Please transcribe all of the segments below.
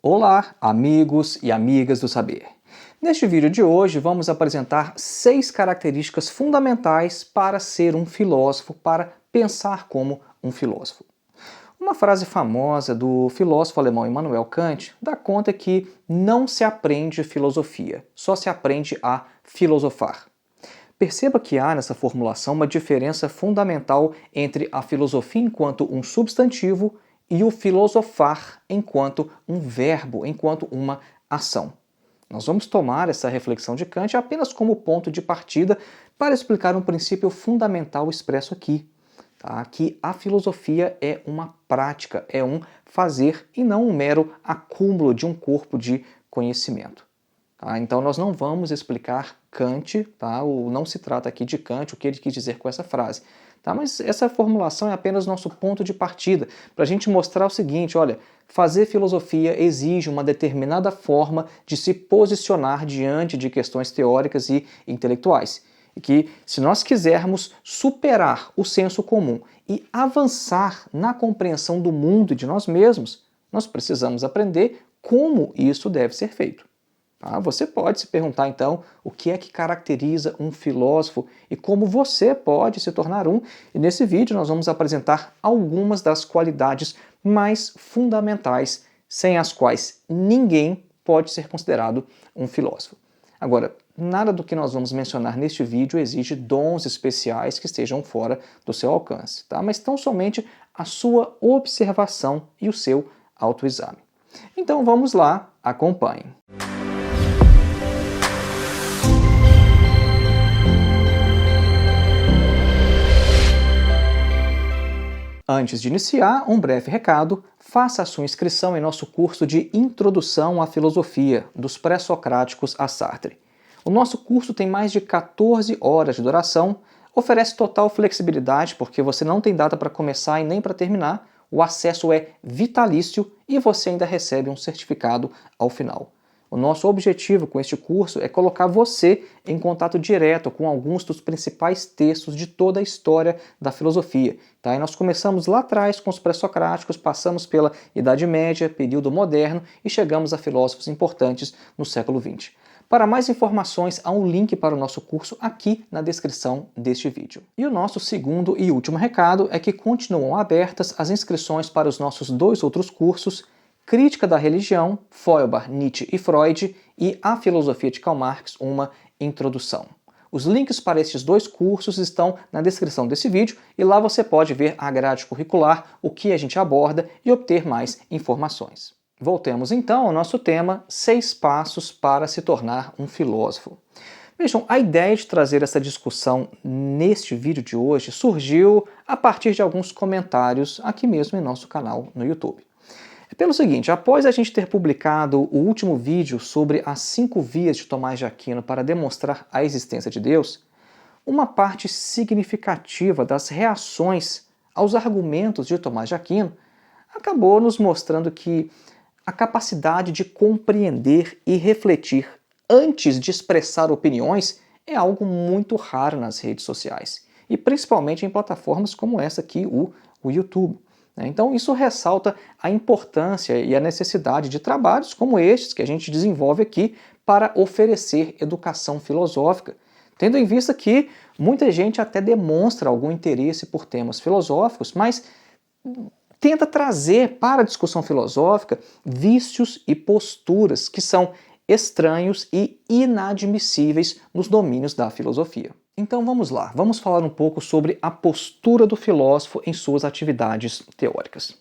Olá, amigos e amigas do saber. Neste vídeo de hoje vamos apresentar 6 características fundamentais para ser um filósofo, para pensar como um filósofo. Uma frase famosa do filósofo alemão Immanuel Kant dá conta que não se aprende filosofia, só se aprende a filosofar. Perceba que há nessa formulação uma diferença fundamental entre a filosofia enquanto um substantivo e o filosofar enquanto um verbo, enquanto uma ação. Nós vamos tomar essa reflexão de Kant apenas como ponto de partida para explicar um princípio fundamental expresso aqui, tá? Que a filosofia é uma prática, é um fazer e não um mero acúmulo de um corpo de conhecimento. Tá? Então nós não vamos explicar Kant, tá? Não se trata aqui de Kant, o que ele quis dizer com essa frase. Tá? Mas essa formulação é apenas nosso ponto de partida, para a gente mostrar o seguinte, olha, fazer filosofia exige uma determinada forma de se posicionar diante de questões teóricas e intelectuais. E que, se nós quisermos superar o senso comum e avançar na compreensão do mundo e de nós mesmos, nós precisamos aprender como isso deve ser feito. Você pode se perguntar então o que é que caracteriza um filósofo e como você pode se tornar um. E nesse vídeo nós vamos apresentar algumas das qualidades mais fundamentais sem as quais ninguém pode ser considerado um filósofo. Agora, nada do que nós vamos mencionar neste vídeo exige dons especiais que estejam fora do seu alcance, tá? Mas tão somente a sua observação e o seu autoexame. Então vamos lá, acompanhe. Antes de iniciar, um breve recado: faça a sua inscrição em nosso curso de Introdução à Filosofia, dos Pré-Socráticos a Sartre. O nosso curso tem mais de 14 horas de duração, oferece total flexibilidade porque você não tem data para começar e nem para terminar, o acesso é vitalício e você ainda recebe um certificado ao final. O nosso objetivo com este curso é colocar você em contato direto com alguns dos principais textos de toda a história da filosofia. Tá? E nós começamos lá atrás com os pré-socráticos, passamos pela Idade Média, período moderno e chegamos a filósofos importantes no século XX. Para mais informações, há um link para o nosso curso aqui na descrição deste vídeo. E o nosso segundo e último recado é que continuam abertas as inscrições para os nossos 2 outros cursos: Crítica da Religião, Feuerbach, Nietzsche e Freud, e A Filosofia de Karl Marx, uma introdução. Os links para estes 2 cursos estão na descrição desse vídeo e lá você pode ver a grade curricular, o que a gente aborda e obter mais informações. Voltemos então ao nosso tema, 6 passos para se tornar um filósofo. Vejam, a ideia de trazer essa discussão neste vídeo de hoje surgiu a partir de alguns comentários aqui mesmo em nosso canal no YouTube. É pelo seguinte, após a gente ter publicado o último vídeo sobre as 5 vias de Tomás de Aquino para demonstrar a existência de Deus, uma parte significativa das reações aos argumentos de Tomás de Aquino acabou nos mostrando que a capacidade de compreender e refletir antes de expressar opiniões é algo muito raro nas redes sociais, e principalmente em plataformas como essa aqui, o YouTube. Então isso ressalta a importância e a necessidade de trabalhos como estes que a gente desenvolve aqui para oferecer educação filosófica, tendo em vista que muita gente até demonstra algum interesse por temas filosóficos, mas tenta trazer para a discussão filosófica vícios e posturas que são estranhos e inadmissíveis nos domínios da filosofia. Então vamos lá, vamos falar um pouco sobre a postura do filósofo em suas atividades teóricas.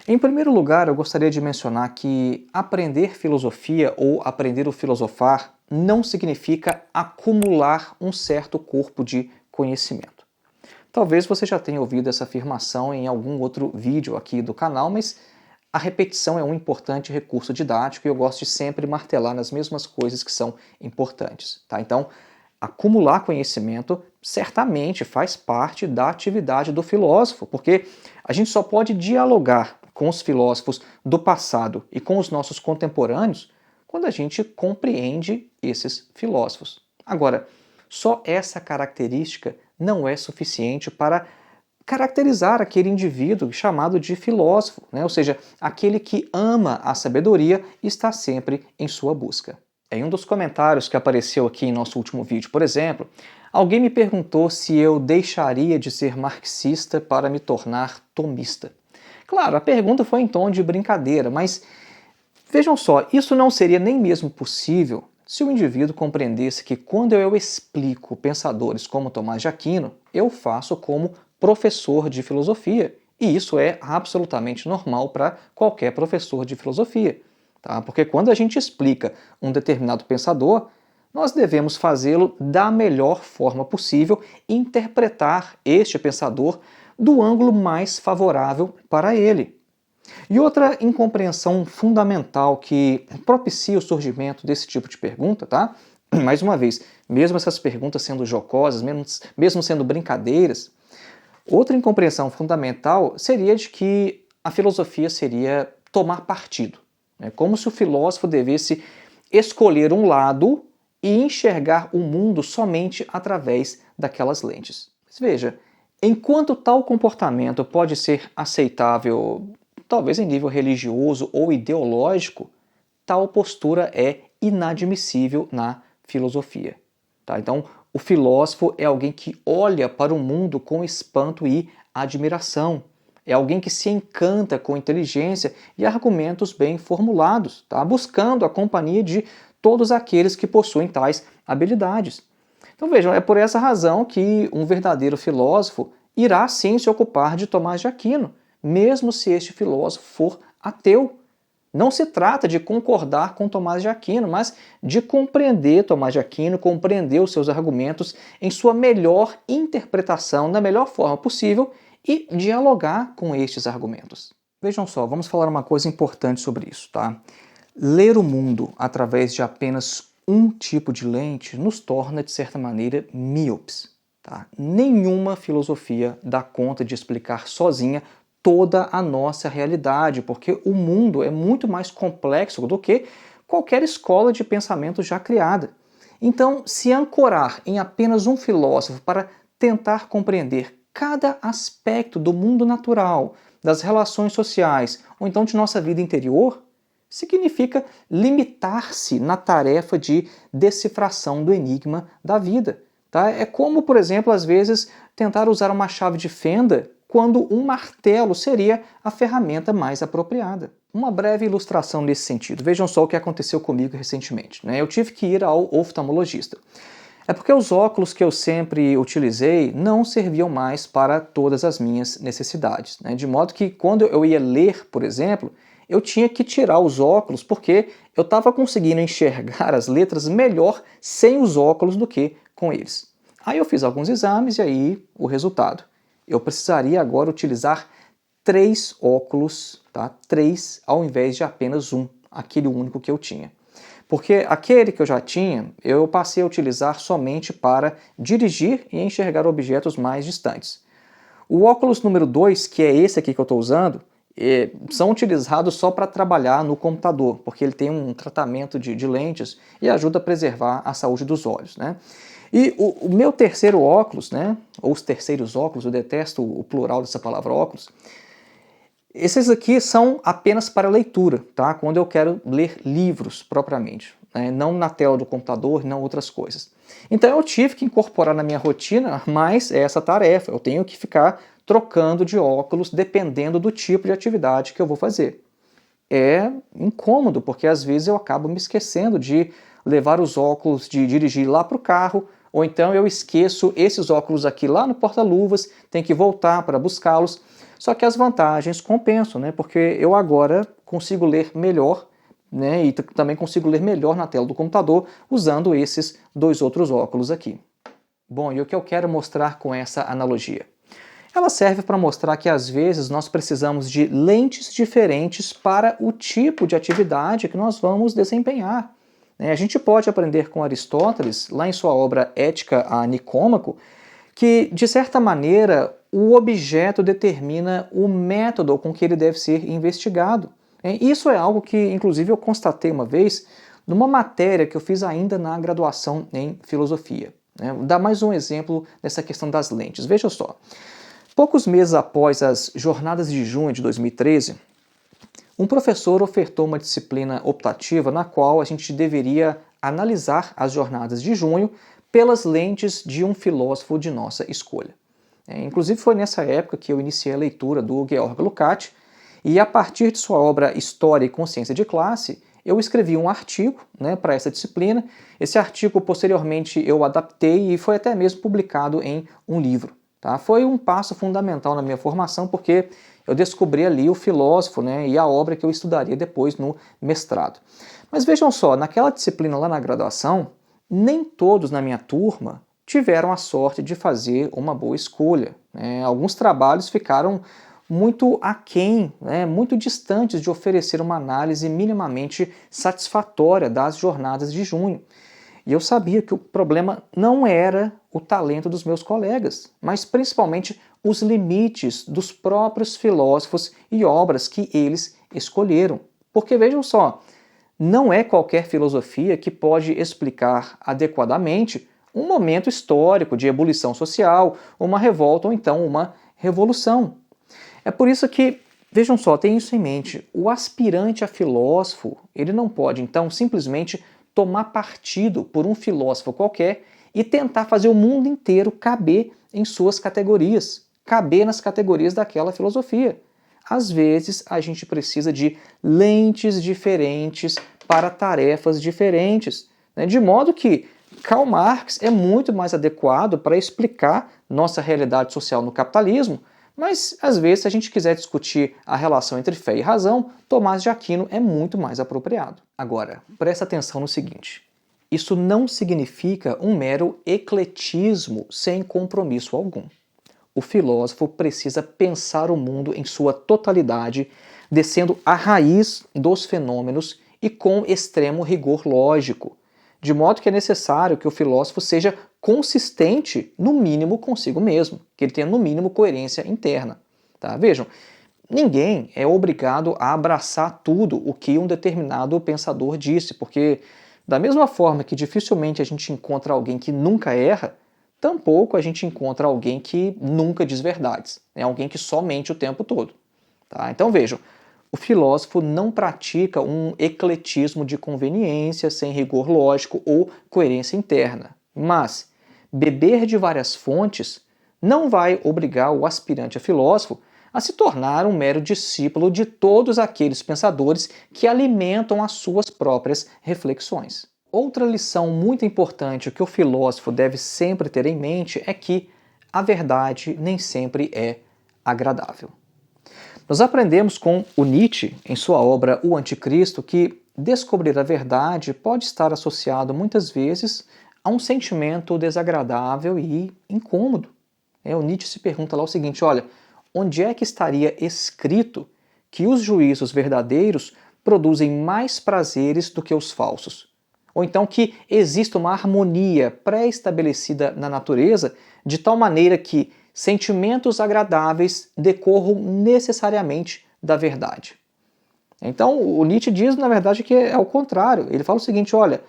Em primeiro lugar, eu gostaria de mencionar que aprender filosofia ou aprender o filosofar não significa acumular um certo corpo de conhecimento. Talvez você já tenha ouvido essa afirmação em algum outro vídeo aqui do canal, mas a repetição é um importante recurso didático e eu gosto de sempre martelar nas mesmas coisas que são importantes. Tá? Então, acumular conhecimento certamente faz parte da atividade do filósofo, porque a gente só pode dialogar com os filósofos do passado e com os nossos contemporâneos quando a gente compreende esses filósofos. Agora, só essa característica não é suficiente para caracterizar aquele indivíduo chamado de filósofo, né? Ou seja, aquele que ama a sabedoria e está sempre em sua busca. Em um dos comentários que apareceu aqui em nosso último vídeo, por exemplo, alguém me perguntou se eu deixaria de ser marxista para me tornar tomista. Claro, a pergunta foi em tom de brincadeira, mas vejam só, isso não seria nem mesmo possível se o indivíduo compreendesse que quando eu explico pensadores como Tomás de Aquino, eu faço como professor de filosofia. E isso é absolutamente normal para qualquer professor de filosofia. Tá? Porque quando a gente explica um determinado pensador, nós devemos fazê-lo da melhor forma possível e interpretar este pensador do ângulo mais favorável para ele. E outra incompreensão fundamental que propicia o surgimento desse tipo de pergunta, tá? Mais uma vez, mesmo essas perguntas sendo jocosas, mesmo sendo brincadeiras, outra incompreensão fundamental seria de que a filosofia seria tomar partido, né? Como se o filósofo devesse escolher um lado e enxergar o mundo somente através daquelas lentes. Mas veja, enquanto tal comportamento pode ser aceitável, talvez em nível religioso ou ideológico, tal postura é inadmissível na filosofia. Tá? Então, o filósofo é alguém que olha para o mundo com espanto e admiração. É alguém que se encanta com inteligência e argumentos bem formulados, tá? Buscando a companhia de todos aqueles que possuem tais habilidades. Então vejam, é por essa razão que um verdadeiro filósofo irá sim se ocupar de Tomás de Aquino, mesmo se este filósofo for ateu. Não se trata de concordar com Tomás de Aquino, mas de compreender Tomás de Aquino, compreender os seus argumentos em sua melhor interpretação, da melhor forma possível e dialogar com estes argumentos. Vejam só, vamos falar uma coisa importante sobre isso, tá? Ler o mundo através de apenas um tipo de lente nos torna, de certa maneira, míopes. Tá? Nenhuma filosofia dá conta de explicar sozinha toda a nossa realidade, porque o mundo é muito mais complexo do que qualquer escola de pensamento já criada. Então, se ancorar em apenas um filósofo para tentar compreender cada aspecto do mundo natural, das relações sociais, ou então de nossa vida interior, significa limitar-se na tarefa de decifração do enigma da vida. Tá? É como, por exemplo, às vezes, tentar usar uma chave de fenda quando um martelo seria a ferramenta mais apropriada. Uma breve ilustração nesse sentido. Vejam só o que aconteceu comigo recentemente. Eu tive que ir ao oftalmologista. É porque os óculos que eu sempre utilizei não serviam mais para todas as minhas necessidades. De modo que quando eu ia ler, por exemplo, eu tinha que tirar os óculos porque eu estava conseguindo enxergar as letras melhor sem os óculos do que com eles. Aí eu fiz alguns exames e aí o resultado. Eu precisaria agora utilizar 3 óculos, tá? 3 ao invés de apenas um, aquele único que eu tinha. Porque aquele que eu já tinha, eu passei a utilizar somente para dirigir e enxergar objetos mais distantes. O óculos número 2, que é esse aqui que eu estou usando, são utilizados só para trabalhar no computador, porque ele tem um tratamento de lentes e ajuda a preservar a saúde dos olhos. E o meu terceiro óculos, ou os terceiros óculos, eu detesto o plural dessa palavra óculos, esses aqui são apenas para leitura, tá? Quando eu quero ler livros propriamente, não na tela do computador, não outras coisas. Então eu tive que incorporar na minha rotina mais essa tarefa, eu tenho que ficar trocando de óculos dependendo do tipo de atividade que eu vou fazer. É incômodo, porque às vezes eu acabo me esquecendo de levar os óculos, de dirigir lá para o carro, ou então eu esqueço esses óculos aqui lá no porta-luvas, tenho que voltar para buscá-los. Só que as vantagens compensam, porque eu agora consigo ler melhor, e também consigo ler melhor na tela do computador usando esses 2 outros óculos aqui. Bom, e o que eu quero mostrar com essa analogia? Ela serve para mostrar que às vezes nós precisamos de lentes diferentes para o tipo de atividade que nós vamos desempenhar. A gente pode aprender com Aristóteles, lá em sua obra Ética a Nicômaco, que, de certa maneira, o objeto determina o método com que ele deve ser investigado. Isso é algo que, inclusive, eu constatei uma vez numa matéria que eu fiz ainda na graduação em filosofia. Vou dar mais um exemplo dessa questão das lentes. Veja só. Poucos meses após as Jornadas de Junho de 2013, um professor ofertou uma disciplina optativa na qual a gente deveria analisar as Jornadas de Junho pelas lentes de um filósofo de nossa escolha. Inclusive foi nessa época que eu iniciei a leitura do Georg Lukács, e a partir de sua obra História e Consciência de Classe, eu escrevi um artigo para essa disciplina. Esse artigo, posteriormente, eu adaptei e foi até mesmo publicado em um livro. Tá? Foi um passo fundamental na minha formação, porque eu descobri ali o filósofo e a obra que eu estudaria depois no mestrado. Mas vejam só, naquela disciplina lá na graduação, nem todos na minha turma tiveram a sorte de fazer uma boa escolha. Alguns trabalhos ficaram muito aquém, muito distantes de oferecer uma análise minimamente satisfatória das Jornadas de Junho. E eu sabia que o problema não era o talento dos meus colegas, mas principalmente os limites dos próprios filósofos e obras que eles escolheram. Porque vejam só, não é qualquer filosofia que pode explicar adequadamente um momento histórico de ebulição social, uma revolta ou então uma revolução. É por isso que, vejam só, tenham isso em mente, o aspirante a filósofo, ele não pode então simplesmente tomar partido por um filósofo qualquer e tentar fazer o mundo inteiro caber em suas categorias, caber nas categorias daquela filosofia. Às vezes a gente precisa de lentes diferentes para tarefas diferentes, de modo que Karl Marx é muito mais adequado para explicar nossa realidade social no capitalismo, mas às vezes se a gente quiser discutir a relação entre fé e razão, Tomás de Aquino é muito mais apropriado. Agora, presta atenção no seguinte, isso não significa um mero ecletismo sem compromisso algum. O filósofo precisa pensar o mundo em sua totalidade, descendo à raiz dos fenômenos e com extremo rigor lógico, de modo que é necessário que o filósofo seja consistente, no mínimo, consigo mesmo, que ele tenha, no mínimo, coerência interna. Tá? Vejam, ninguém é obrigado a abraçar tudo o que um determinado pensador disse, porque da mesma forma que dificilmente a gente encontra alguém que nunca erra, tampouco a gente encontra alguém que nunca diz verdades, alguém que só mente o tempo todo. Tá? Então vejam, o filósofo não pratica um ecletismo de conveniência sem rigor lógico ou coerência interna, mas beber de várias fontes não vai obrigar o aspirante a filósofo a se tornar um mero discípulo de todos aqueles pensadores que alimentam as suas próprias reflexões. Outra lição muito importante que o filósofo deve sempre ter em mente é que a verdade nem sempre é agradável. Nós aprendemos com o Nietzsche, em sua obra O Anticristo, que descobrir a verdade pode estar associado muitas vezes a um sentimento desagradável e incômodo. O Nietzsche se pergunta lá o seguinte, olha, onde é que estaria escrito que os juízos verdadeiros produzem mais prazeres do que os falsos? Ou então que existe uma harmonia pré-estabelecida na natureza de tal maneira que sentimentos agradáveis decorram necessariamente da verdade. Então, o Nietzsche diz, na verdade, que é o contrário. Ele fala o seguinte, olha,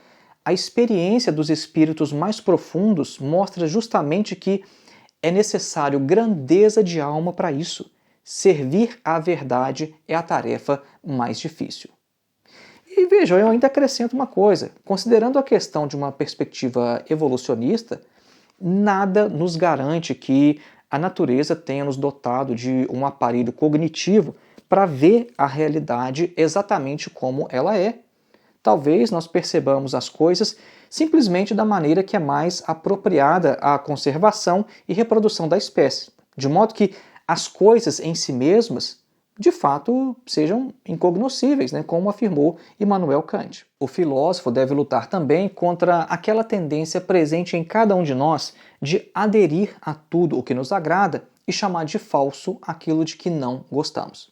a experiência dos espíritos mais profundos mostra justamente que é necessário grandeza de alma para isso. Servir à verdade é a tarefa mais difícil. E vejam, eu ainda acrescento uma coisa. Considerando a questão de uma perspectiva evolucionista, nada nos garante que a natureza tenha nos dotado de um aparelho cognitivo para ver a realidade exatamente como ela é. Talvez nós percebamos as coisas simplesmente da maneira que é mais apropriada à conservação e reprodução da espécie, de modo que as coisas em si mesmas de fato sejam incognoscíveis, como afirmou Immanuel Kant. O filósofo deve lutar também contra aquela tendência presente em cada um de nós de aderir a tudo o que nos agrada e chamar de falso aquilo de que não gostamos.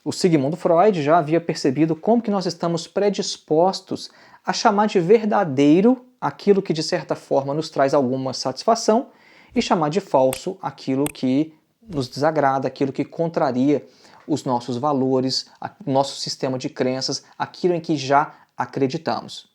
O Sigmund Freud já havia percebido como que nós estamos predispostos a chamar de verdadeiro aquilo que de certa forma nos traz alguma satisfação e chamar de falso aquilo que nos desagrada, aquilo que contraria os nossos valores, nosso sistema de crenças, aquilo em que já acreditamos.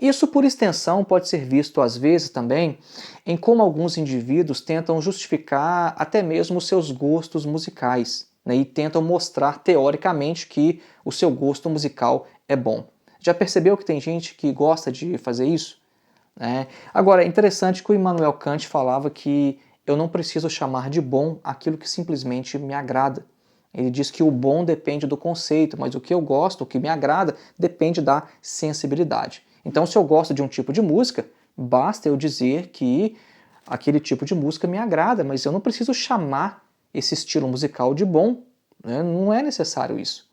Isso, por extensão, pode ser visto às vezes também em como alguns indivíduos tentam justificar até mesmo os seus gostos musicais, né, e tentam mostrar teoricamente que o seu gosto musical é bom. Já percebeu que tem gente que gosta de fazer isso? Agora, é interessante que o Immanuel Kant falava que eu não preciso chamar de bom aquilo que simplesmente me agrada. Ele diz que o bom depende do conceito, mas o que eu gosto, o que me agrada, depende da sensibilidade. Então, se eu gosto de um tipo de música, basta eu dizer que aquele tipo de música me agrada, mas eu não preciso chamar esse estilo musical de bom, né? Não é necessário isso.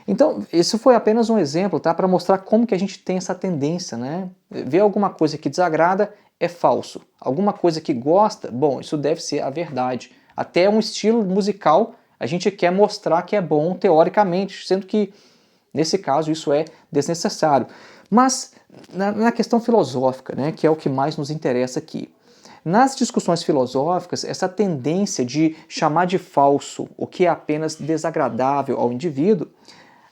Então, isso foi apenas um exemplo, tá? Para mostrar como que a gente tem essa tendência, né? Ver alguma coisa que desagrada é falso. Alguma coisa que gosta, bom, isso deve ser a verdade. Até um estilo musical a gente quer mostrar que é bom teoricamente, sendo que, nesse caso, isso é desnecessário. Mas, na questão filosófica, né, que é o que mais nos interessa aqui, nas discussões filosóficas, essa tendência de chamar de falso o que é apenas desagradável ao indivíduo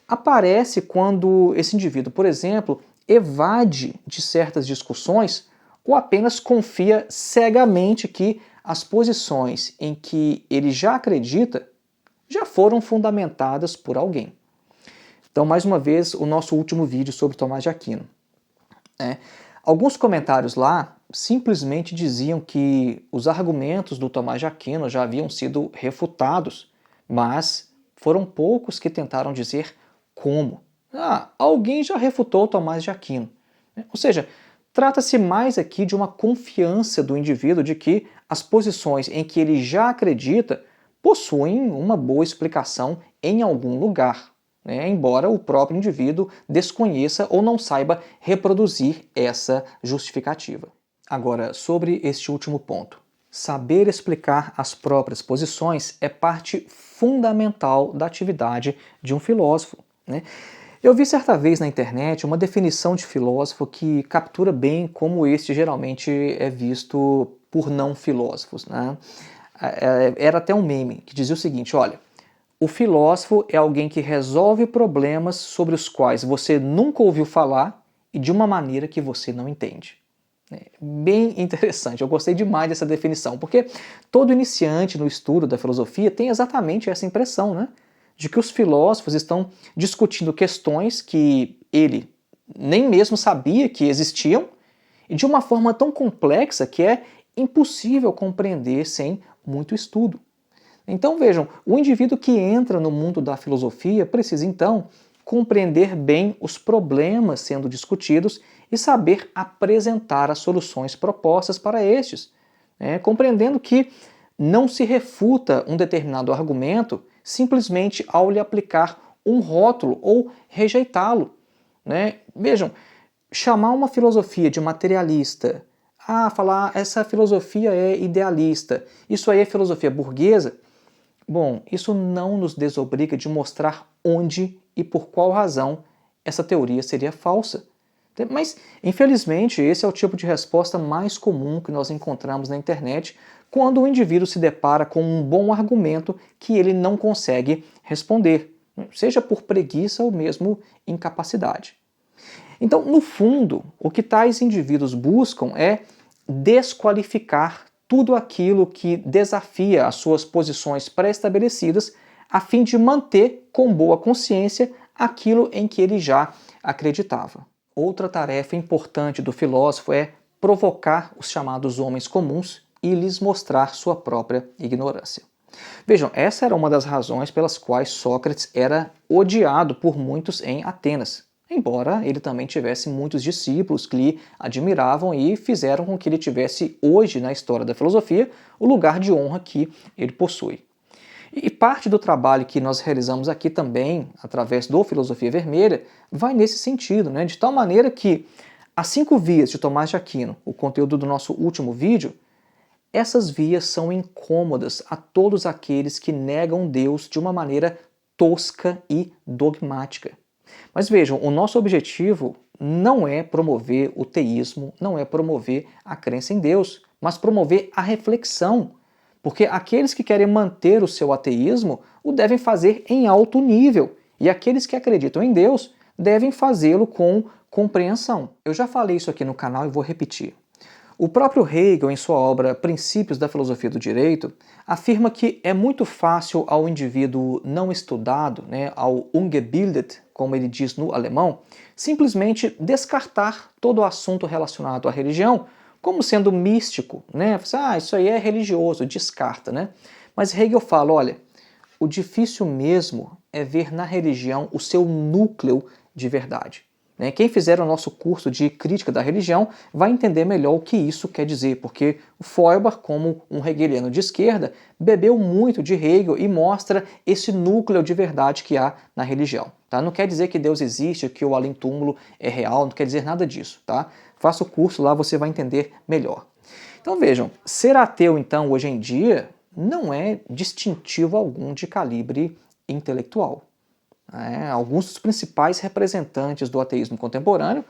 aparece quando esse indivíduo, por exemplo, evade de certas discussões ou apenas confia cegamente que as posições em que ele já acredita já foram fundamentadas por alguém. Então, mais uma vez, o nosso último vídeo sobre Tomás de Aquino. Alguns comentários lá simplesmente diziam que os argumentos do Tomás de Aquino já haviam sido refutados, mas foram poucos que tentaram dizer como. Alguém já refutou Tomás de Aquino. Ou seja, trata-se mais aqui de uma confiança do indivíduo de que as posições em que ele já acredita possuem uma boa explicação em algum lugar, né? Embora o próprio indivíduo desconheça ou não saiba reproduzir essa justificativa. Agora, sobre este último ponto. Saber explicar as próprias posições é parte fundamental da atividade de um filósofo, né? Eu vi certa vez na internet uma definição de filósofo que captura bem como este geralmente é visto por não filósofos, né? Era até um meme que dizia o seguinte: olha, o filósofo é alguém que resolve problemas sobre os quais você nunca ouviu falar e de uma maneira que você não entende. Bem interessante, eu gostei demais dessa definição, porque todo iniciante no estudo da filosofia tem exatamente essa impressão, né? De que os filósofos estão discutindo questões que ele nem mesmo sabia que existiam e de uma forma tão complexa que é impossível compreender sem muito estudo. Então vejam, o indivíduo que entra no mundo da filosofia precisa então compreender bem os problemas sendo discutidos e saber apresentar as soluções propostas para estes, compreendendo que não se refuta um determinado argumento simplesmente ao lhe aplicar um rótulo ou rejeitá-lo. Vejam, chamar uma filosofia de materialista, falar essa filosofia é idealista, isso aí é filosofia burguesa, bom, isso não nos desobriga de mostrar onde e por qual razão essa teoria seria falsa. Mas, infelizmente, esse é o tipo de resposta mais comum que nós encontramos na internet quando o indivíduo se depara com um bom argumento que ele não consegue responder, seja por preguiça ou mesmo incapacidade. Então, no fundo, o que tais indivíduos buscam é desqualificar tudo aquilo que desafia as suas posições pré-estabelecidas a fim de manter com boa consciência aquilo em que ele já acreditava. Outra tarefa importante do filósofo é provocar os chamados homens comuns e lhes mostrar sua própria ignorância. Vejam, essa era uma das razões pelas quais Sócrates era odiado por muitos em Atenas, embora ele também tivesse muitos discípulos que lhe admiravam e fizeram com que ele tivesse hoje na história da filosofia o lugar de honra que ele possui. E parte do trabalho que nós realizamos aqui também, através do Filosofia Vermelha, vai nesse sentido, de tal maneira que as 5 vias de Tomás de Aquino, o conteúdo do nosso último vídeo, essas vias são incômodas a todos aqueles que negam Deus de uma maneira tosca e dogmática. Mas vejam, o nosso objetivo não é promover o teísmo, não é promover a crença em Deus, mas promover a reflexão. Porque aqueles que querem manter o seu ateísmo o devem fazer em alto nível, e aqueles que acreditam em Deus devem fazê-lo com compreensão. Eu já falei isso aqui no canal e vou repetir. O próprio Hegel, em sua obra Princípios da Filosofia do Direito, afirma que é muito fácil ao indivíduo não estudado, ao ungebildet, como ele diz no alemão, simplesmente descartar todo o assunto relacionado à religião como sendo místico, isso aí é religioso, descarta, Mas Hegel fala, olha, o difícil mesmo é ver na religião o seu núcleo de verdade. Quem fizer o nosso curso de crítica da religião vai entender melhor o que isso quer dizer, porque o Feuerbach, como um hegeliano de esquerda, bebeu muito de Hegel e mostra esse núcleo de verdade que há na religião. Tá? Não quer dizer que Deus existe, que o além-túmulo é real, não quer dizer nada disso. Tá? Faça o curso lá, você vai entender melhor. Então vejam, ser ateu então hoje em dia não é distintivo algum de calibre intelectual. Alguns dos principais representantes do ateísmo contemporâneo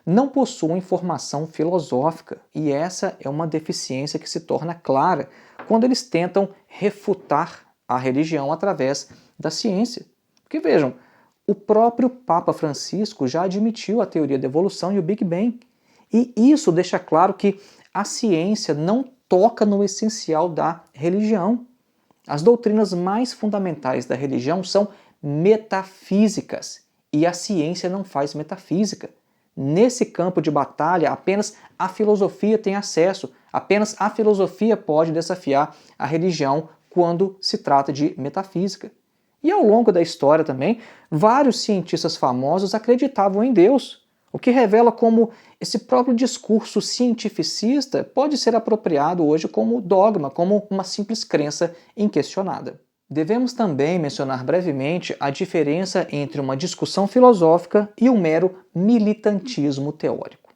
não possuem formação filosófica, e essa é uma deficiência que se torna clara quando eles tentam refutar a religião através da ciência. Porque vejam, o próprio Papa Francisco já admitiu a teoria da evolução e o Big Bang, e isso deixa claro que a ciência não toca no essencial da religião. As doutrinas mais fundamentais da religião são metafísicas, e a ciência não faz metafísica. Nesse campo de batalha, apenas a filosofia tem acesso, apenas a filosofia pode desafiar a religião quando se trata de metafísica. E ao longo da história também, vários cientistas famosos acreditavam em Deus, o que revela como esse próprio discurso cientificista pode ser apropriado hoje como dogma, como uma simples crença inquestionada. Devemos também mencionar brevemente a diferença entre uma discussão filosófica e um mero militantismo teórico.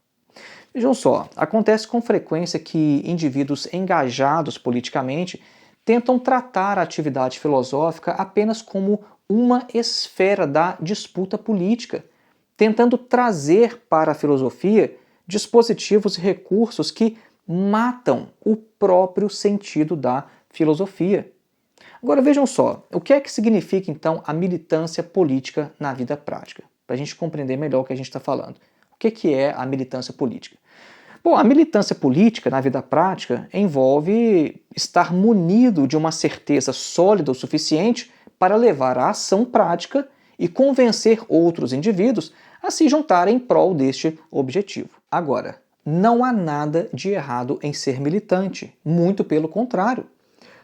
Vejam só, acontece com frequência que indivíduos engajados politicamente tentam tratar a atividade filosófica apenas como uma esfera da disputa política, tentando trazer para a filosofia dispositivos e recursos que matam o próprio sentido da filosofia. Agora vejam só, o que é que significa então a militância política na vida prática? Para a gente compreender melhor o que a gente está falando. O que é a militância política? Bom, a militância política na vida prática envolve estar munido de uma certeza sólida o suficiente para levar à ação prática e convencer outros indivíduos a se juntarem em prol deste objetivo. Agora, não há nada de errado em ser militante, muito pelo contrário.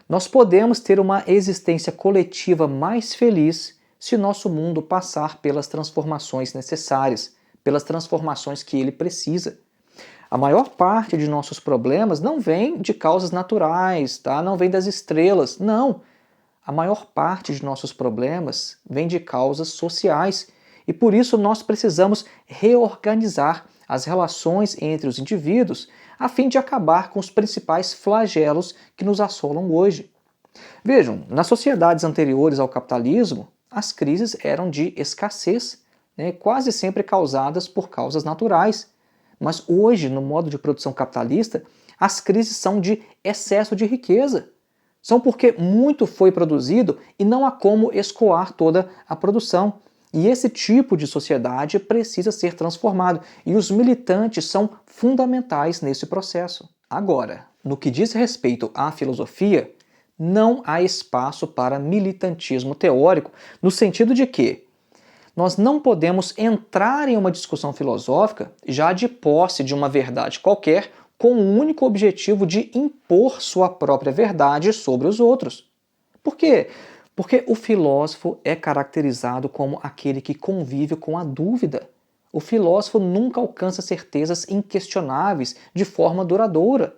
Nós podemos ter uma existência coletiva mais feliz se nosso mundo passar pelas transformações necessárias, pelas transformações que ele precisa. A maior parte de nossos problemas não vem de causas naturais, não vem das estrelas, não. A maior parte de nossos problemas vem de causas sociais e por isso nós precisamos reorganizar as relações entre os indivíduos a fim de acabar com os principais flagelos que nos assolam hoje. Vejam, nas sociedades anteriores ao capitalismo, as crises eram de escassez, quase sempre causadas por causas naturais. Mas hoje, no modo de produção capitalista, as crises são de excesso de riqueza. São porque muito foi produzido e não há como escoar toda a produção. E esse tipo de sociedade precisa ser transformado, e os militantes são fundamentais nesse processo. Agora, no que diz respeito à filosofia, não há espaço para militantismo teórico, no sentido de que nós não podemos entrar em uma discussão filosófica já de posse de uma verdade qualquer, com o único objetivo de impor sua própria verdade sobre os outros. Por quê? Porque o filósofo é caracterizado como aquele que convive com a dúvida. O filósofo nunca alcança certezas inquestionáveis de forma duradoura.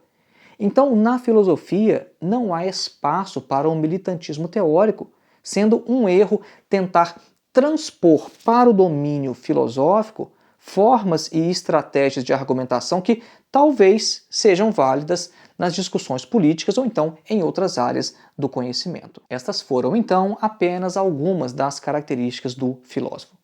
Então, na filosofia, não há espaço para um militantismo teórico, sendo um erro tentar transpor para o domínio filosófico formas e estratégias de argumentação que talvez sejam válidas nas discussões políticas ou então em outras áreas do conhecimento. Estas foram, então, apenas algumas das características do filósofo.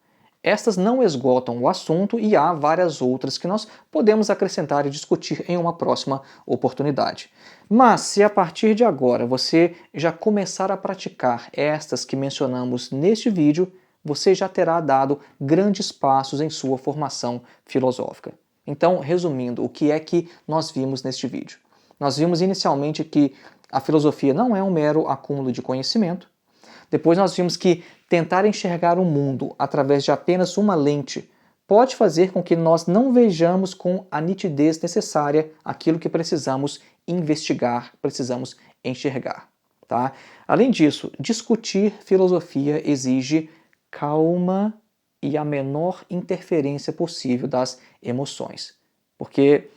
Estas não esgotam o assunto e há várias outras que nós podemos acrescentar e discutir em uma próxima oportunidade. Mas se a partir de agora você já começar a praticar estas que mencionamos neste vídeo, você já terá dado grandes passos em sua formação filosófica. Então, resumindo, o que é que nós vimos neste vídeo? Nós vimos inicialmente que a filosofia não é um mero acúmulo de conhecimento. Depois nós vimos que tentar enxergar o mundo através de apenas uma lente pode fazer com que nós não vejamos com a nitidez necessária aquilo que precisamos investigar, precisamos enxergar. Tá? Além disso, discutir filosofia exige calma e a menor interferência possível das emoções. Porque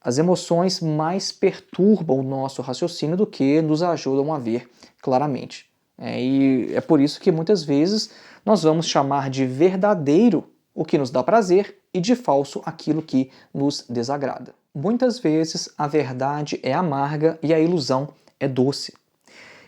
as emoções mais perturbam o nosso raciocínio do que nos ajudam a ver claramente. E é por isso que muitas vezes nós vamos chamar de verdadeiro o que nos dá prazer e de falso aquilo que nos desagrada. Muitas vezes a verdade é amarga e a ilusão é doce.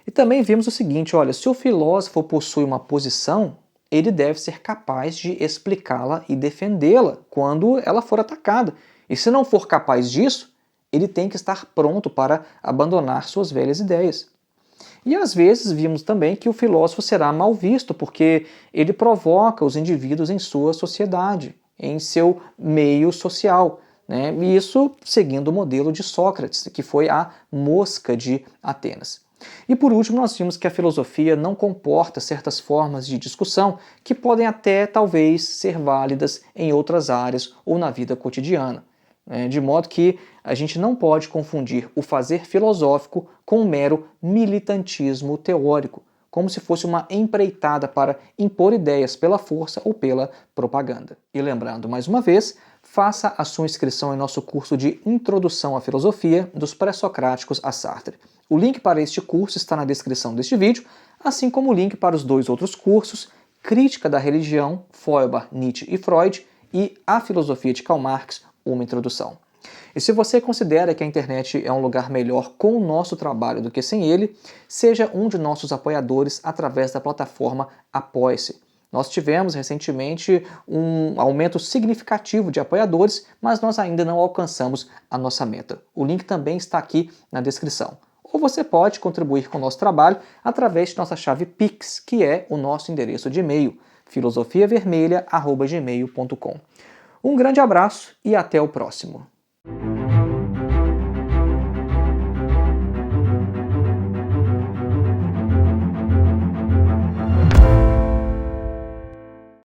E também vimos o seguinte, olha, se o filósofo possui uma posição, ele deve ser capaz de explicá-la e defendê-la quando ela for atacada. E se não for capaz disso, ele tem que estar pronto para abandonar suas velhas ideias. E às vezes vimos também que o filósofo será mal visto porque ele provoca os indivíduos em sua sociedade, em seu meio social, né? E isso seguindo o modelo de Sócrates, que foi a mosca de Atenas. E por último, nós vimos que a filosofia não comporta certas formas de discussão que podem até, talvez, ser válidas em outras áreas ou na vida cotidiana. De modo que a gente não pode confundir o fazer filosófico com um mero militantismo teórico, como se fosse uma empreitada para impor ideias pela força ou pela propaganda. E lembrando mais uma vez, faça a sua inscrição em nosso curso de Introdução à Filosofia dos Pré-Socráticos a Sartre. O link para este curso está na descrição deste vídeo, assim como o link para os 2 outros cursos, Crítica da Religião, Feuerbach, Nietzsche e Freud, e A Filosofia de Karl Marx, uma introdução. E se você considera que a internet é um lugar melhor com o nosso trabalho do que sem ele, seja um de nossos apoiadores através da plataforma Apoie-se. Nós tivemos recentemente um aumento significativo de apoiadores, mas nós ainda não alcançamos a nossa meta. O link também está aqui na descrição. Ou você pode contribuir com o nosso trabalho através de nossa chave Pix, que é o nosso endereço de e-mail, filosofiavermelha@gmail.com. Um grande abraço e até o próximo.